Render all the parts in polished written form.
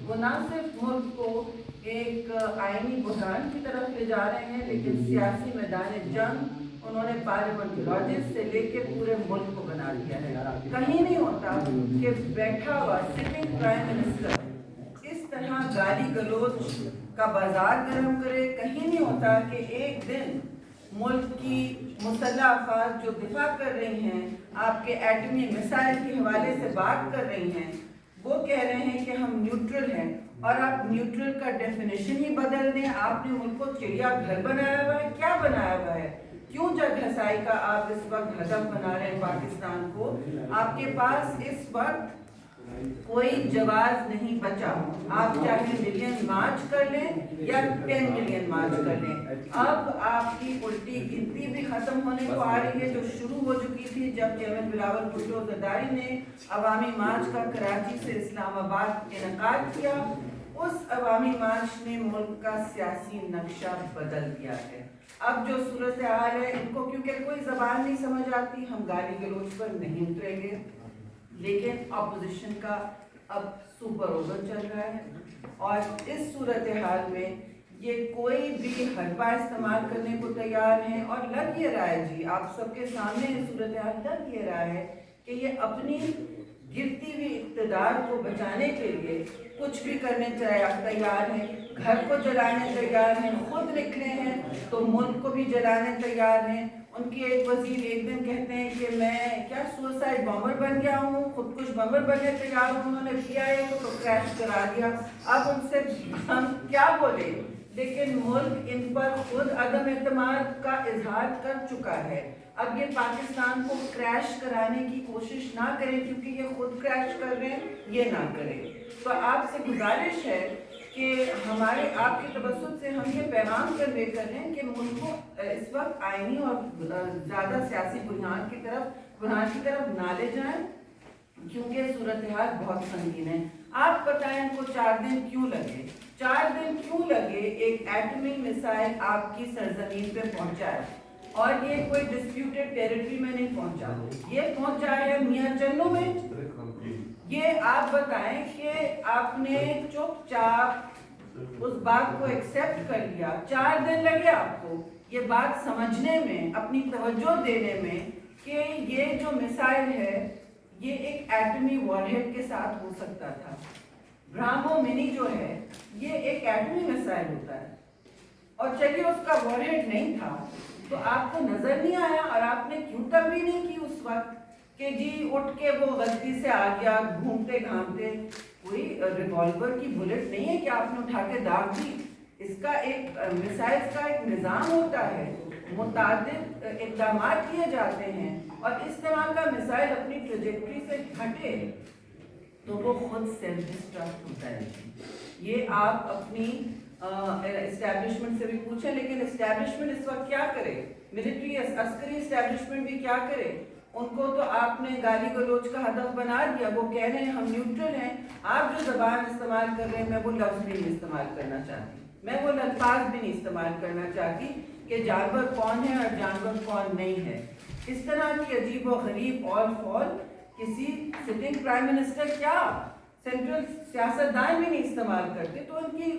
وہ نہ صرف ملک کو ایک آئینی بحران کی طرف لے جا رہے ہیں، لیکن سیاسی میدان جنگ انہوں نے پارلیمنٹ لاجز سے لے کے پورے ملک کو بنا دیا ہے۔ کہیں نہیں ہوتا کہ بیٹھا ہوا سٹنگ پرائم منسٹر اس طرح گالی گلوچ کا بازار گرم کرے، کہیں نہیں ہوتا کہ ایک دن ملک کی مسلح افواج جو دفاع کر رہی ہیں، آپ کے ایٹمی میسائل کے حوالے سے بات کر رہی ہیں، وہ کہہ رہے ہیں کہ ہم نیوٹرل ہیں، اور آپ نیوٹرل کا ڈیفینیشن ہی بدل دیں۔ آپ نے ملک کو چڑیا گھر بنایا ہوا ہے، کیا بنایا ہوا ہے؟ کیوں جگ ہسائی کا آپ اس وقت ہدف بنا رہے ہیں پاکستان کو؟ آپ کے پاس اس وقت کوئی جواز نہیں بچا۔ آپ چاہے ملین مارچ کر لیں یا 10 ملین مارچ کر لیں، اب آپ کی الٹی گنتی بھی ختم ہونے کو آ رہی ہے، جو شروع ہو چکی تھی جب چیئرمین بلاول بھٹو زرداری نے عوامی مارچ کا کراچی سے اسلام آباد انعقاد کیا۔ اس عوامی مارچ نے ملک کا سیاسی نقشہ بدل دیا ہے۔ اب جو صورتحال ہے، ان کو کیونکہ کوئی زبان نہیں سمجھ آتی، ہم گالی گلوچ پر نہیں اتریں گے، لیکن اپوزیشن کا اب سپر اوور چل رہا ہے، اور اس صورتحال میں یہ کوئی بھی حربہ استعمال کرنے کو تیار ہیں، اور لگ یہ رہا ہے جی آپ سب کے سامنے یہ صورتحال لگ یہ رہا ہے کہ یہ اپنی گرتی ہوئی اقتدار کو بچانے کے لیے کچھ بھی کرنے تیار ہیں، گھر کو جلانے تیار ہیں، خود نکلے ہیں تو ملک کو بھی جلانے تیار ہیں۔ ان کے ایک وزیر ایک دن کہتے ہیں کہ میں کیا سوسائڈ بامبر بن گیا ہوں، خودکش بامبر بننے تیار ہوں، انہوں نے PIA کو کریش کرا دیا۔ اب ان سے ہم کیا بولیں؟ لیکن ملک ان پر خود عدم اعتماد کا اظہار کر چکا ہے۔ اب یہ پاکستان کو کریش کرانے کی کوشش نہ کریں، کیونکہ یہ خود کریش کر رہے ہیں، یہ نہ کریں۔ تو آپ سے گزارش ہے کہ ہمارے آپ کے توسط سے ہم یہ پیغام کنوے کر رہے ہیں کہ ملک کو اس وقت آئینی اور زیادہ سیاسی بحران کی طرف نہ لے جائیں، کیونکہ صورتحال بہت سنگین ہے۔ آپ بتائیں ان کو 4 دن کیوں لگے؟ 4 دن کیوں لگے ایک ایٹمی میسائل آپ کی سرزمین پہ پہنچا ہے، اور یہ کوئی ڈسپیوٹڈ ٹیریٹری میں نہیں پہنچا، یہ پہنچا ہے میاں چنو میں۔ یہ آپ بتائیں کہ آپ نے چپ چاپ اس بات کو ایکسپٹ کر لیا، 4 دن لگے آپ کو یہ بات سمجھنے میں، اپنی توجہ دینے میں کہ یہ جو میسائل ہے یہ ایک ایٹمی وار ہیڈ کے ساتھ ہو سکتا تھا۔ برہمو منی جو ہے یہ ایک ایٹمی میسائل ہوتا ہے، اور چلیے اس کا وار ہیڈ نہیں تھا تو آپ کو نظر نہیں آیا، اور آپ نے کیوں تبدیل نہیں کی اس وقت کہ جی اٹھ کے وہ غلطی سے آ گیا گھومتے گھامتے؟ کوئی ریوالور کی بلٹ نہیں ہے کہ آپ نے اٹھا کے داغ دی۔ اس کا ایک میسائل کا ایک نظام ہوتا ہے، متعدد اقدامات کیے جاتے ہیں، اور اس طرح کا میسائل اپنی ٹریجیکٹری سے ہٹے تو وہ خود سیلف ڈسٹرکٹ ہوتا ہے۔ یہ آپ اپنی اسٹیبلشمنٹ سے بھی پوچھیں، لیکن اسٹیبلشمنٹ اس وقت کیا کرے؟ ملٹری عسکری اسٹیبلشمنٹ بھی کیا کرے؟ ان کو تو آپ نے گالی گلوچ کا ہدف بنا دیا۔ وہ کہہ رہے ہیں ہم نیوٹرل ہیں، آپ جو زبان استعمال کر رہے ہیں میں وہ لفظ بھی نہیں استعمال کرنا چاہتی، میں وہ الفاظ بھی نہیں استعمال کرنا چاہتی کہ جانور کون ہے اور جانور کون نہیں ہے۔ اس طرح کی عجیب و غریب اور فول کسی سٹنگ پرائم منسٹر کیا سینٹرل سیاستدان بھی نہیں استعمال کرتے، تو ان کی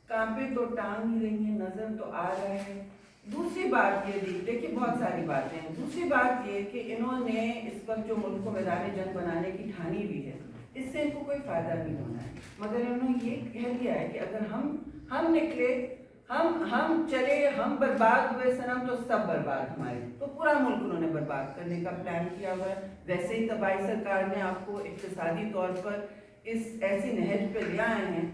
کام پہ تو ٹانگ ہی رہی ہے، نظر تو آ رہا ہے۔ دوسری بات یہ دیکھیے بہت ساری باتیں ہیں، دوسری بات یہ کہ انہوں نے اس وقت جو ملک کو میدان جنگ بنانے کی ٹھانی بھی ہے، اس سے ان کو کوئی فائدہ نہیں ہونا ہے، مگر انہوں نے یہ کہہ دیا ہے کہ اگر ہم نکلے، ہم چلے، ہم برباد ہوئے صنم تو سب برباد ہمارے، تو پورا ملک انہوں نے برباد کرنے کا پلان کیا ہوا ہے۔ ویسے ہی تباہی سرکار نے آپ کو اقتصادی طور پر اس ایسی نہج پہ لے آئے ہیں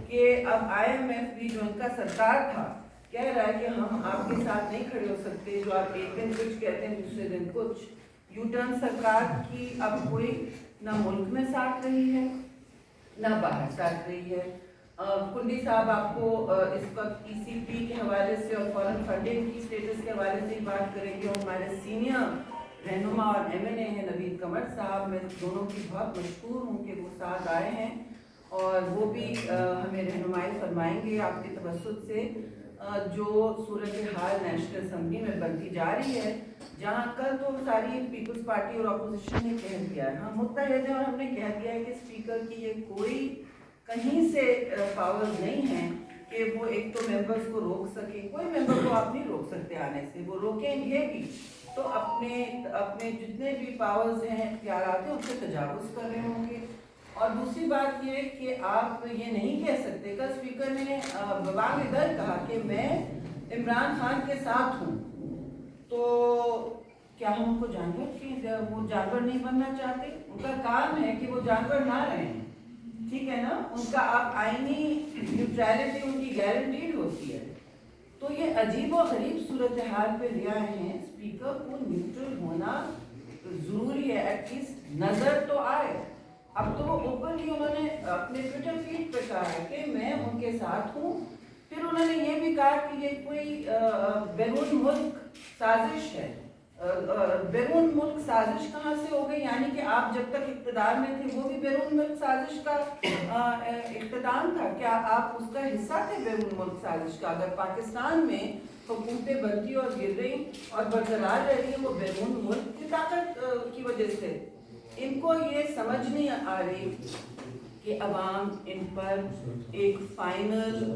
کہ اب IMF بھی جو ان کا سرکار تھا کہہ رہا ہے کہ ہم آپ کے ساتھ نہیں کھڑے ہو سکتے، جو آپ ایک دن کچھ کہتے ہیں دوسرے دن کچھ۔ یو ٹرن سرکار کی اب کوئی نہ ملک میں ساتھ رہی ہے نہ باہر ساتھ رہی ہے۔ کنڈی صاحب آپ کو اس وقت ECP کے حوالے سے اور فورن فنڈنگ کی اسٹیٹس کے حوالے سے ہی بات کریں گے، اور ہمارے سینئر رہنما اور MNA ہیں نوید قمر صاحب، میں دونوں کی بہت مشکور ہوں کہ وہ ساتھ آئے ہیں اور وہ بھی ہمیں رہنمائی فرمائیں گے آپ کے توسط سے جو صورتحال نیشنل اسمبلی میں بنتی جا رہی ہے، جہاں کل تو ساری پیپلز پارٹی اور اپوزیشن نے کہہ دیا ہے ہم متحد ہیں، اور ہم نے کہہ دیا ہے کہ اسپیکر کی یہ کوئی کہیں سے پاورز نہیں ہیں کہ وہ ایک تو ممبرز کو روک سکے. کوئی ممبر کو آپ نہیں روک سکتے آنے سے, وہ روکیں گے بھی تو اپنے جتنے بھی پاورز ہیں, اختیارات ہیں, ان سے تجاوز کر رہے ہوں گے. اور دوسری بات یہ کہ آپ یہ نہیں کہہ سکتے. کل اسپیکر نے بواغدر کہا کہ میں عمران خان کے ساتھ ہوں, تو کیا ہم ان کو جانور کی وہ جانور نہیں بننا چاہتے؟ ان کا کام ہے کہ وہ جانور نہ رہیں, ٹھیک ہے نا. ان کا آپ آئینی نیوٹرلٹی ان کی گارنٹیڈ ہوتی ہے. تو یہ عجیب و غریب صورتحال پہ لے آئے ہیں. اسپیکر کو نیوٹرل ہونا ضروری ہے, ایٹ لیسٹ نظر تو آئے. اب تو وہ اوپنلی انہوں نے اپنے ٹویٹر فیڈ پہ کہا ہے کہ میں ان کے ساتھ ہوں. پھر انہوں نے یہ بھی کہا کہ یہ کوئی بیرون ملک سازش ہے. بیرون ملک سازش کہاں سے ہو گئی؟ یعنی کہ آپ جب تک اقتدار میں تھے وہ بھی بیرون ملک سازش کا اقتدام تھا. کیا آپ اس کا حصہ تھے بیرون ملک سازش کا؟ اگر پاکستان میں حکومتیں بنتی اور گر رہی اور برقرار رہ رہی ہیں وہ بیرون ملک کی طاقت کی وجہ سے. ان کو یہ سمجھ نہیں آ رہی کہ عوام ان پر ایک فائنل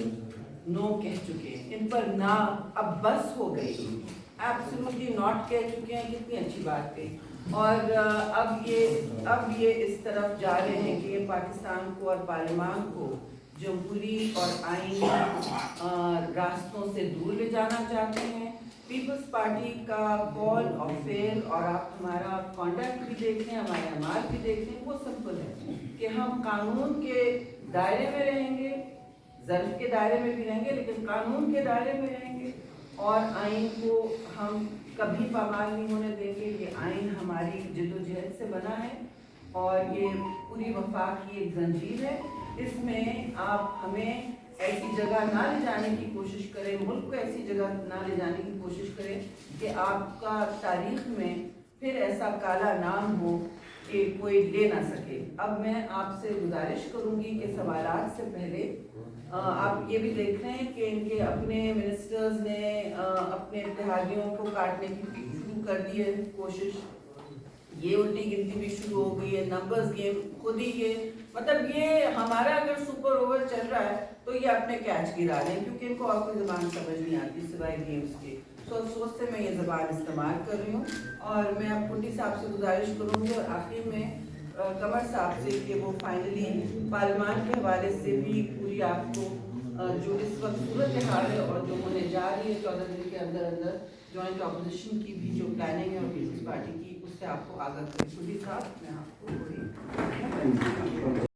نو کہہ چکے ہیں. ان پر نہ اب بس ہو گئی, ایبسولوٹلی ناٹ کہہ چکے ہیں. کتنی اچھی بات کہی. اور اب یہ اس طرف جا رہے ہیں کہ یہ پاکستان کو اور پارلیمان کو جمہوری اور آئینی راستوں سے دور لے جانا چاہتے ہیں. پیپلز پارٹی کا کال اور فیل, اور آپ ہمارا کانڈکٹ بھی دیکھیں, ہمارے اعمال بھی دیکھیں, وہ سمپل ہے کہ ہم قانون کے دائرے میں رہیں گے, ظرف کے دائرے میں بھی رہیں گے, لیکن قانون کے دائرے میں رہیں گے. اور آئین کو ہم کبھی پامال نہیں ہونے دیں گے. یہ آئین ہماری جدوجہد سے بنا ہے اور یہ پوری وفاق کی ایک زنجیر ہے. اس میں آپ ہمیں ایسی جگہ نہ لے جانے کی کوشش کریں, ملک کو ایسی جگہ نہ لے جانے کی کوشش کریں کہ آپ کا تاریخ میں پھر ایسا کالا نام ہو کہ کوئی لے نہ سکے. اب میں آپ سے گزارش کروں گی کہ سوالات سے پہلے آپ یہ بھی دیکھ رہے ہیں کہ ان کے اپنے منسٹرز نے اپنے اتحادیوں کو کاٹنے کی شروع کر دی ہے کوشش. یہ الٹی گنتی بھی شروع ہو گئی ہے. نمبرز گیم خود ہی یہ مطلب یہ ہمارا اگر سپر اوور چل رہا ہے تو یہ اپنے کیچ گرا رہے ہیں, کیونکہ ان کو اور کوئی زبان سمجھ نہیں آتی سوائے گیمز کے. تو افسوس سے میں یہ زبان استعمال کر رہی ہوں. اور میں اب کنڈی صاحب سے گزارش کروں گی اور آخر میں قمر صاحب سے کہ وہ فائنلی پارلیمان کے حوالے سے بھی پوری آپ کو جو اس وقت صورتحال ہے اور جو ہونے جا رہی ہے 14 دن کے اندر اندر جوائنٹ اپوزیشن کی بھی جو پلاننگ ہے اور پیپلز پارٹی کی, اس سے آپ کو آگاہ کریں. کنڈی صاحب میں آپ کو